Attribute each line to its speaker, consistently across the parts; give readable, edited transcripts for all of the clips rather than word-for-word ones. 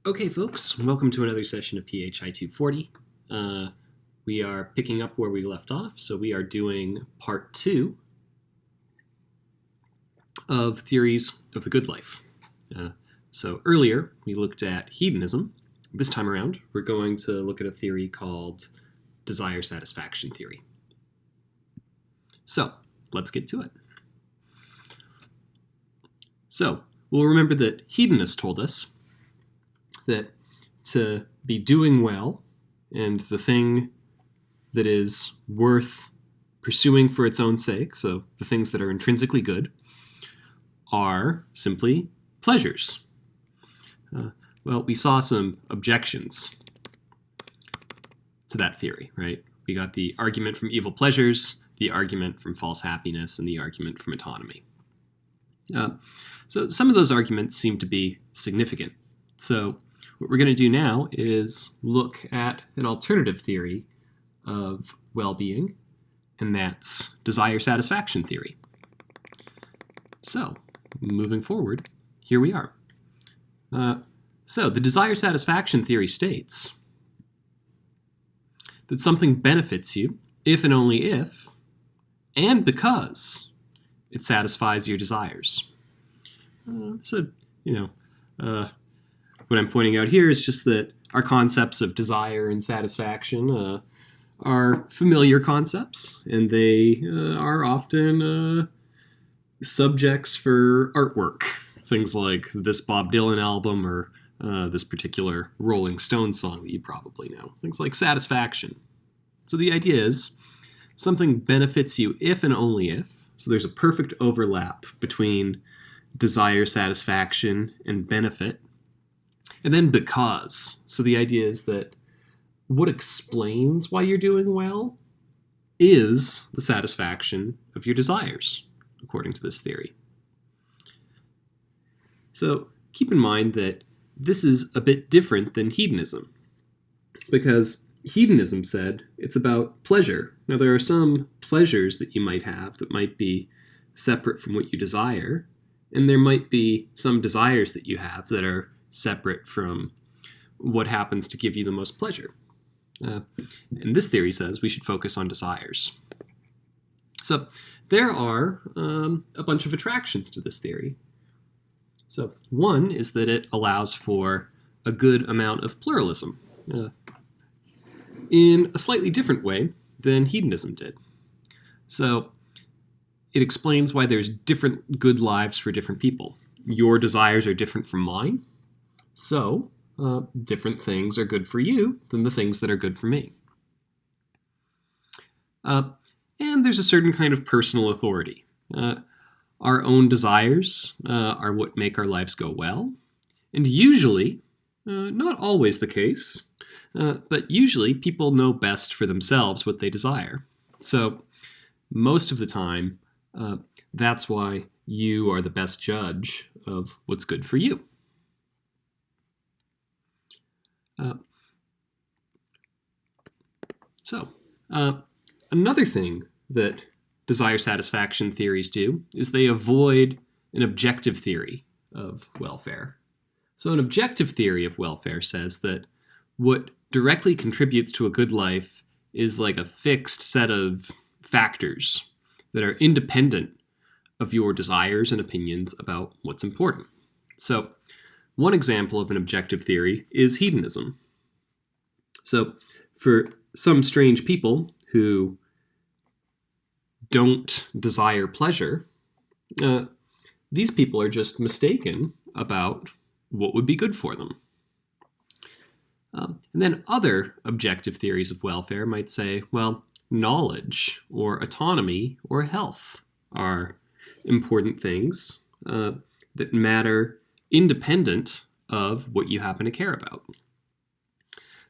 Speaker 1: Okay, folks, welcome to another session of PHI 240. We are picking up where we left off, so we are doing part 2 of theories of the good life. So earlier, we looked at hedonism. This time around, we're going to look at a theory called desire satisfaction theory. So, let's get to it. So, we'll remember that hedonists told us that to be doing well and the thing that is worth pursuing for its own sake, so the things that are intrinsically good, are simply pleasures. Well, we saw some objections to that theory, right? We got the argument from evil pleasures, the argument from false happiness, and the argument from autonomy. So some of those arguments seem to be significant. So what we're going to do now is look at an alternative theory of well-being, and that's desire satisfaction theory. So, moving forward, here we are. So the desire satisfaction theory states that something benefits you if and only if, and because, it satisfies your desires. What I'm pointing out here is just that our concepts of desire and satisfaction are familiar concepts, and they are often subjects for artwork. Things like this Bob Dylan album or this particular Rolling Stones song that you probably know. Things like satisfaction. So the idea is something benefits you if and only if. So there's a perfect overlap between desire satisfaction and benefit. And then because. So the idea is that what explains why you're doing well is the satisfaction of your desires, according to this theory. So keep in mind that this is a bit different than hedonism, because hedonism said it's about pleasure. Now there are some pleasures that you might have that might be separate from what you desire, and there might be some desires that you have that are separate from what happens to give you the most pleasure. And this theory says we should focus on desires. So there are a bunch of attractions to this theory. So one is that it allows for a good amount of pluralism in a slightly different way than hedonism did. So it explains why there's different good lives for different people. Your desires are different from mine. So, different things are good for you than the things that are good for me. And there's a certain kind of personal authority. Our own desires are what make our lives go well. And usually, not always the case, but usually people know best for themselves what they desire. So, most of the time, that's why you are the best judge of what's good for you. Another thing that desire satisfaction theories do is they avoid an objective theory of welfare. So an objective theory of welfare says that what directly contributes to a good life is like a fixed set of factors that are independent of your desires and opinions about what's important. So one example of an objective theory is hedonism. So for some strange people who don't desire pleasure, these people are just mistaken about what would be good for them. And then other objective theories of welfare might say, well, knowledge or autonomy or health are important things that matter independent of what you happen to care about.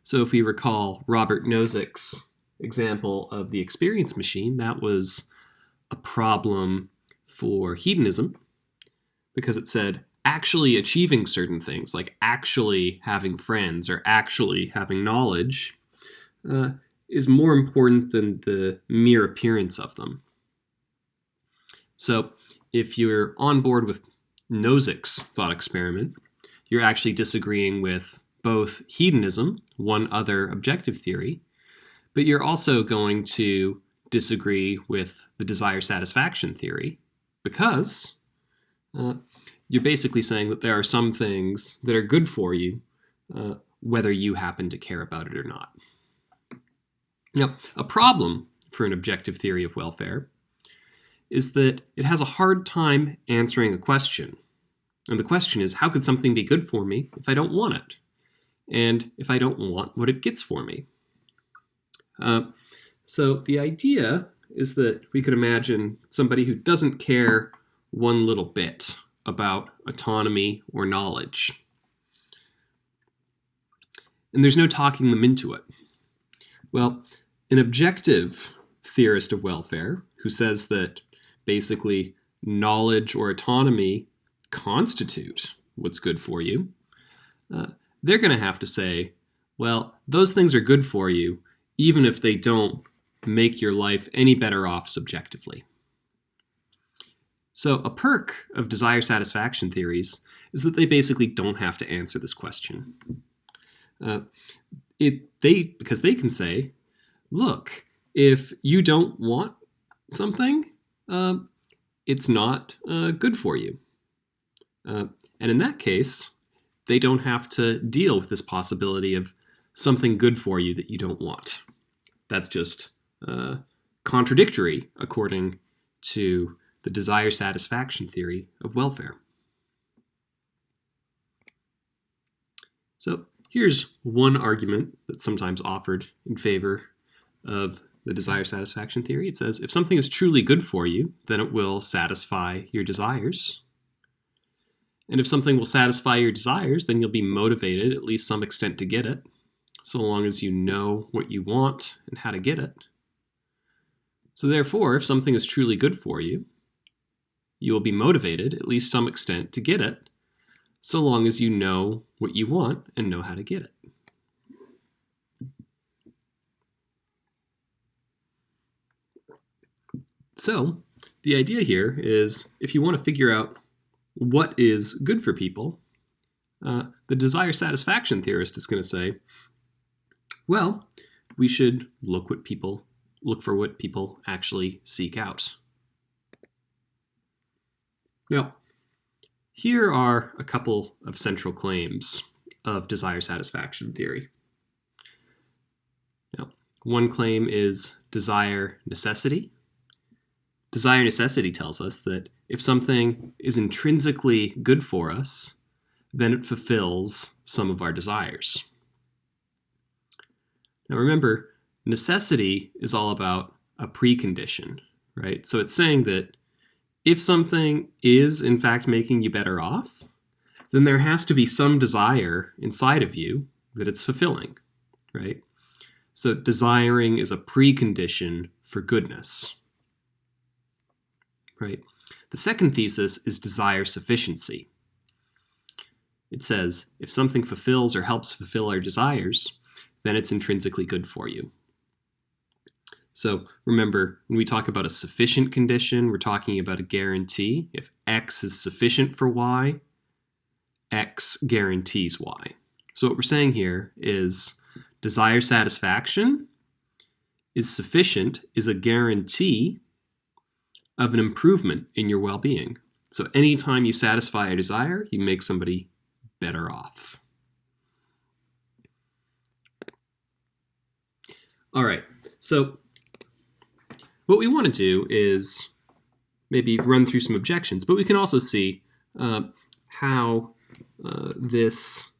Speaker 1: So if we recall Robert Nozick's example of the experience machine, that was a problem for hedonism because it said actually achieving certain things, like actually having friends or actually having knowledge, is more important than the mere appearance of them. So if you're on board with Nozick's thought experiment, you're actually disagreeing with both hedonism, one other objective theory, but you're also going to disagree with the desire satisfaction theory because you're basically saying that there are some things that are good for you, whether you happen to care about it or not. Now, a problem for an objective theory of welfare is that it has a hard time answering a question. And the question is, how could something be good for me if I don't want it? And if I don't want what it gets for me? So the idea is that we could imagine somebody who doesn't care one little bit about autonomy or knowledge. And there's no talking them into it. Well, an objective theorist of welfare who says that basically knowledge or autonomy constitute what's good for you, they're going to have to say, well, those things are good for you, even if they don't make your life any better off subjectively. So a perk of desire satisfaction theories is that they basically don't have to answer this question. Because they can say, look, if you don't want something, it's not good for you. And in that case, they don't have to deal with this possibility of something good for you that you don't want. That's just contradictory according to the desire satisfaction theory of welfare. So here's one argument that's sometimes offered in favor of the desire satisfaction theory. It says, if something is truly good for you, then it will satisfy your desires. And if something will satisfy your desires, then you'll be motivated at least some extent to get it, so long as you know what you want and how to get it. So therefore, if something is truly good for you, you will be motivated at least some extent to get it, so long as you know what you want and know how to get it. So the idea here is, if you want to figure out what is good for people, the desire satisfaction theorist is going to say, well, we should look for what people actually seek out. Now, here are a couple of central claims of desire satisfaction theory. Now, one claim is desire necessity. Desire necessity tells us that if something is intrinsically good for us, then it fulfills some of our desires. Now remember, necessity is all about a precondition, right? So it's saying that if something is in fact making you better off, then there has to be some desire inside of you that it's fulfilling, right? So desiring is a precondition for goodness, right? The second thesis is desire sufficiency. It says, if something fulfills or helps fulfill our desires, then it's intrinsically good for you. So remember, when we talk about a sufficient condition, we're talking about a guarantee. If X is sufficient for Y, X guarantees Y. So what we're saying here is desire satisfaction is sufficient, is a guarantee of an improvement in your well-being. So anytime you satisfy a desire, you make somebody better off. All right, so what we want to do is maybe run through some objections, but we can also see how this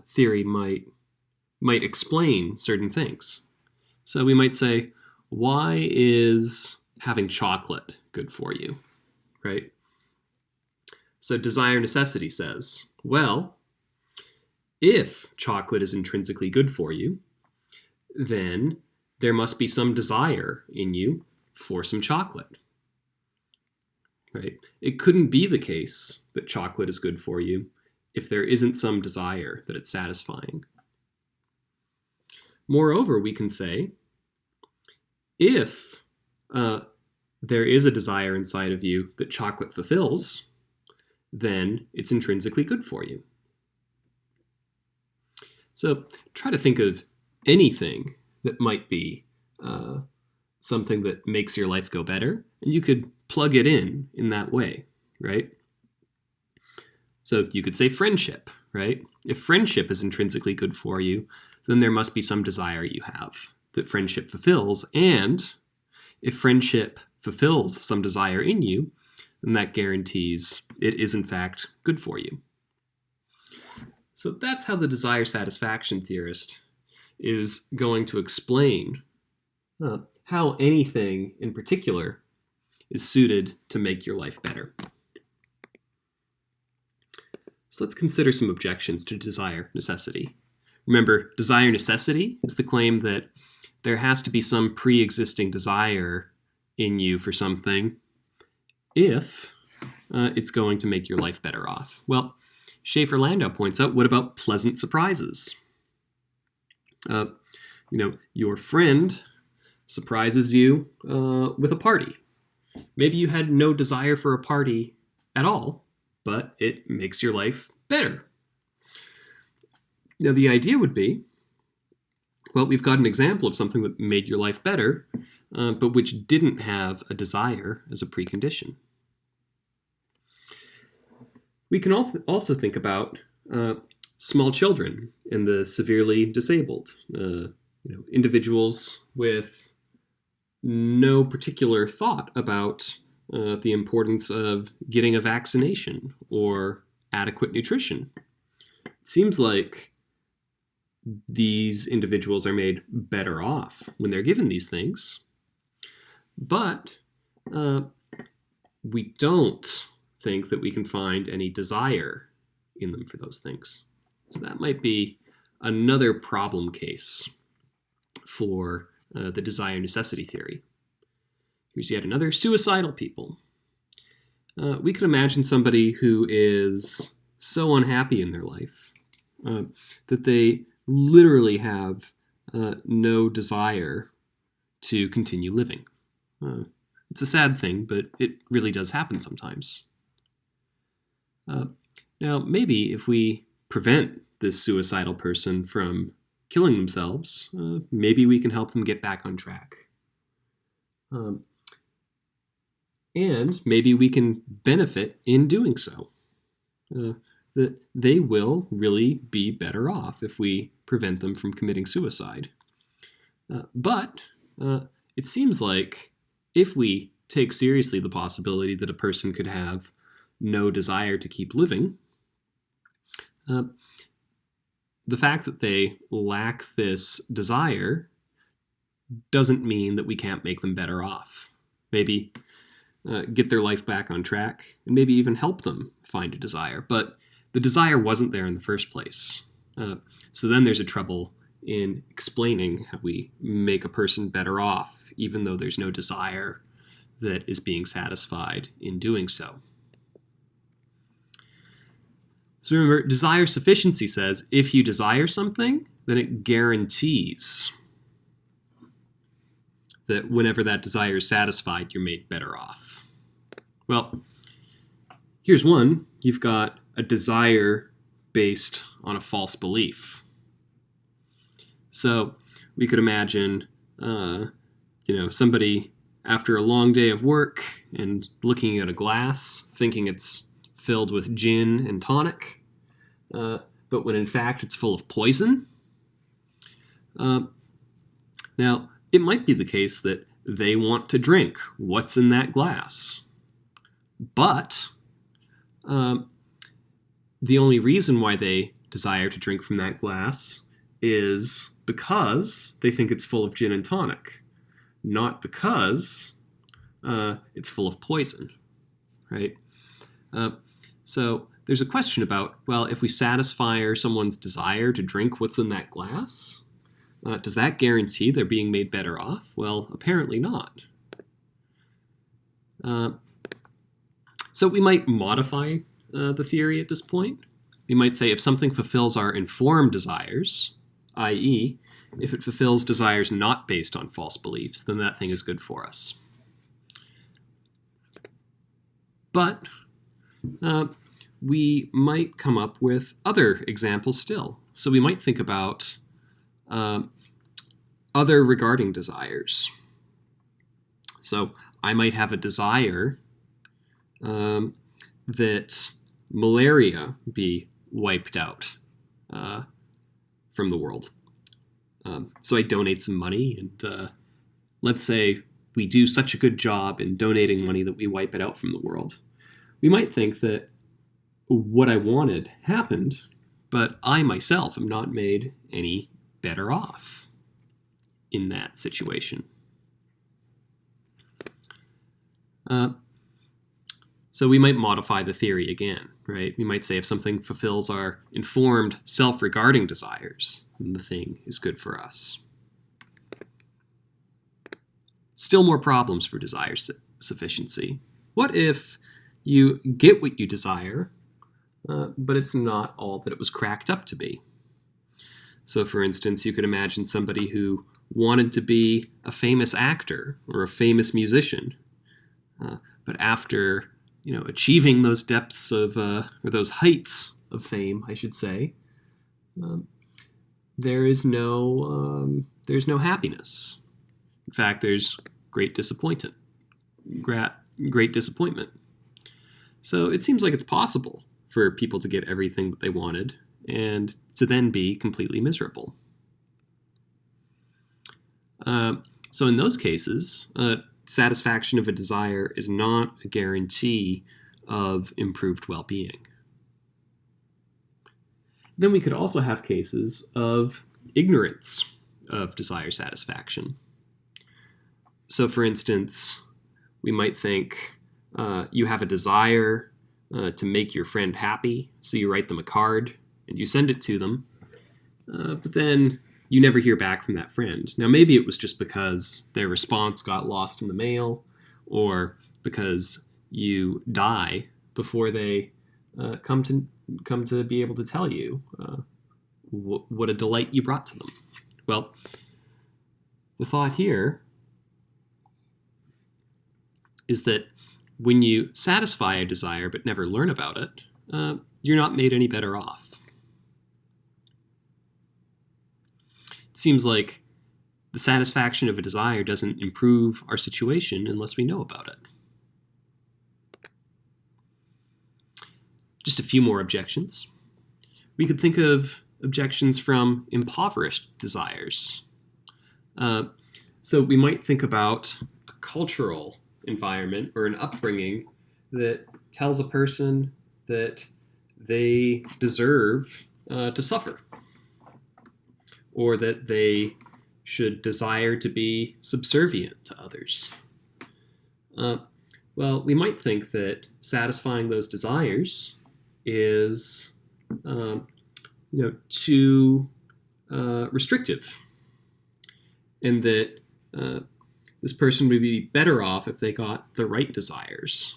Speaker 1: theory might explain certain things. So we might say, why is having chocolate good for you, right? So desire necessity says, well, if chocolate is intrinsically good for you, then there must be some desire in you for some chocolate, right? It couldn't be the case that chocolate is good for you if there isn't some desire that it's satisfying. Moreover, we can say, if there is a desire inside of you that chocolate fulfills, then it's intrinsically good for you. So try to think of anything that might be something that makes your life go better, and you could plug it in that way, right? So you could say friendship, right? If friendship is intrinsically good for you, then there must be some desire you have that friendship fulfills, and if friendship fulfills some desire in you, then that guarantees it is in fact good for you. So that's how the desire satisfaction theorist is going to explain how anything in particular is suited to make your life better. So let's consider some objections to desire necessity. Remember, desire necessity is the claim that there has to be some pre-existing desire in you for something if it's going to make your life better off. Well, Shafer-Landau points out, what about pleasant surprises? Your friend surprises you with a party. Maybe you had no desire for a party at all, but it makes your life better. Now, the idea would be, well, we've got an example of something that made your life better, but which didn't have a desire as a precondition. We can also think about small children and the severely disabled, individuals with no particular thought about the importance of getting a vaccination or adequate nutrition. It seems like these individuals are made better off when they're given these things, but we don't think that we can find any desire in them for those things. So that might be another problem case for the desire necessity theory. Here's yet another: suicidal people. We can imagine somebody who is so unhappy in their life that they literally have no desire to continue living. It's a sad thing, but it really does happen sometimes. Now, maybe if we prevent this suicidal person from killing themselves, maybe we can help them get back on track. And maybe we can benefit in doing so. That they will really be better off if we prevent them from committing suicide. But it seems like if we take seriously the possibility that a person could have no desire to keep living, the fact that they lack this desire doesn't mean that we can't make them better off. Maybe get their life back on track, and maybe even help them find a desire. But the desire wasn't there in the first place. So then there's a trouble in explaining how we make a person better off, even though there's no desire that is being satisfied in doing so. So remember, desire sufficiency says if you desire something, then it guarantees that whenever that desire is satisfied, you're made better off. Well, here's one. You've got a desire based on a false belief. So we could imagine, somebody after a long day of work and looking at a glass, thinking it's filled with gin and tonic, but when in fact it's full of poison. Now, it might be the case that they want to drink what's in that glass, but the only reason why they desire to drink from that glass is because they think it's full of gin and tonic, not because it's full of poison, right? So there's a question about, well, if we satisfy someone's desire to drink what's in that glass, does that guarantee they're being made better off? Well, apparently not. So we might modify the theory at this point. We might say if something fulfills our informed desires, i.e., if it fulfills desires not based on false beliefs, then that thing is good for us. But we might come up with other examples still. So we might think about other regarding desires. So I might have a desire that malaria be wiped out from the world. So I donate some money, and let's say we do such a good job in donating money that we wipe it out from the world. We might think that what I wanted happened, but I myself am not made any better off in that situation. So we might modify the theory again, right? We might say if something fulfills our informed, self-regarding desires, then the thing is good for us. Still more problems for desire sufficiency. What if you get what you desire, but it's not all that it was cracked up to be? So for instance, you could imagine somebody who wanted to be a famous actor or a famous musician, but after achieving those depths of, or those heights of fame, I should say, there's no happiness. In fact, there's great disappointment. Great disappointment. So it seems like it's possible for people to get everything that they wanted and to then be completely miserable. So in those cases, satisfaction of a desire is not a guarantee of improved well-being. Then we could also have cases of ignorance of desire satisfaction. So for instance, we might think you have a desire to make your friend happy, so you write them a card and you send it to them, but then you never hear back from that friend. Now, maybe it was just because their response got lost in the mail, or because you die before they come to be able to tell you what a delight you brought to them. Well, the thought here is that when you satisfy a desire but never learn about it, you're not made any better off. It seems like the satisfaction of a desire doesn't improve our situation unless we know about it. Just a few more objections. We could think of objections from impoverished desires. So we might think about a cultural environment or an upbringing that tells a person that they deserve to suffer, or that they should desire to be subservient to others. Well, we might think that satisfying those desires is too restrictive, and that this person would be better off if they got the right desires.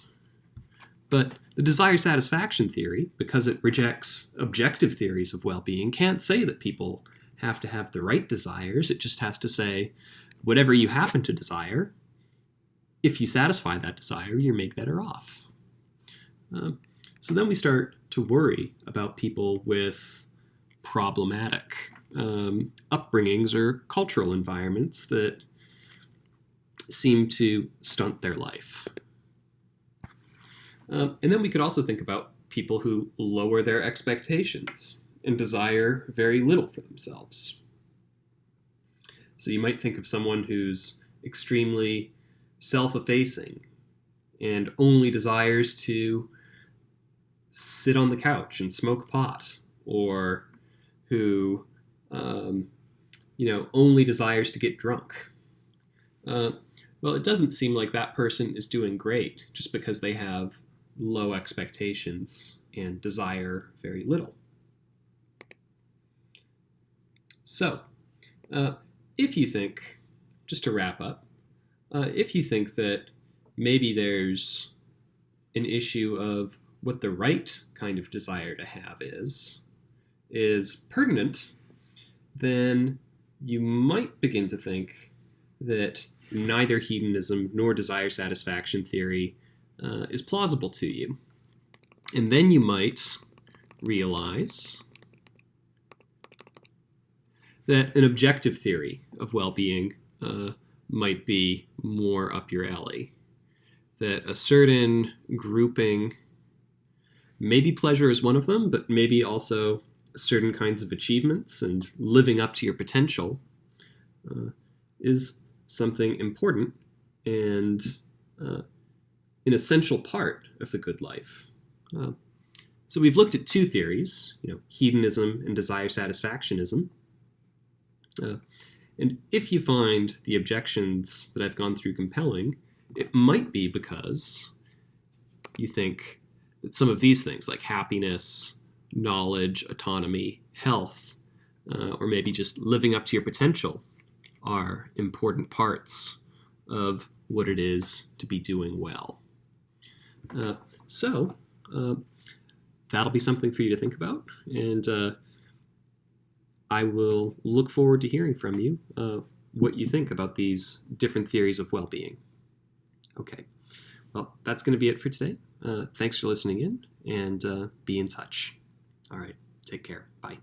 Speaker 1: But the desire satisfaction theory, because it rejects objective theories of well-being, can't say that people have to have the right desires. It just has to say, whatever you happen to desire, if you satisfy that desire, you're made better off. So then we start to worry about people with problematic upbringings or cultural environments that seem to stunt their life. And then we could also think about people who lower their expectations and desire very little for themselves. So you might think of someone who's extremely self-effacing and only desires to sit on the couch and smoke pot, or who only desires to get drunk. Well, it doesn't seem like that person is doing great just because they have low expectations and desire very little. So, if you think, just to wrap up, if you think that maybe there's an issue of what the right kind of desire to have is pertinent, then you might begin to think that neither hedonism nor desire satisfaction theory is plausible to you. And then you might realize that an objective theory of well-being might be more up your alley. That a certain grouping, maybe pleasure is one of them, but maybe also certain kinds of achievements and living up to your potential is something important and an essential part of the good life. So we've looked at two theories, hedonism and desire satisfactionism. And if you find the objections that I've gone through compelling, it might be because you think that some of these things, like happiness, knowledge, autonomy, health, or maybe just living up to your potential, are important parts of what it is to be doing well. So that'll be something for you to think about, and I will look forward to hearing from you what you think about these different theories of well-being. Okay, well, that's going to be it for today. Thanks for listening in, and be in touch. All right, take care. Bye.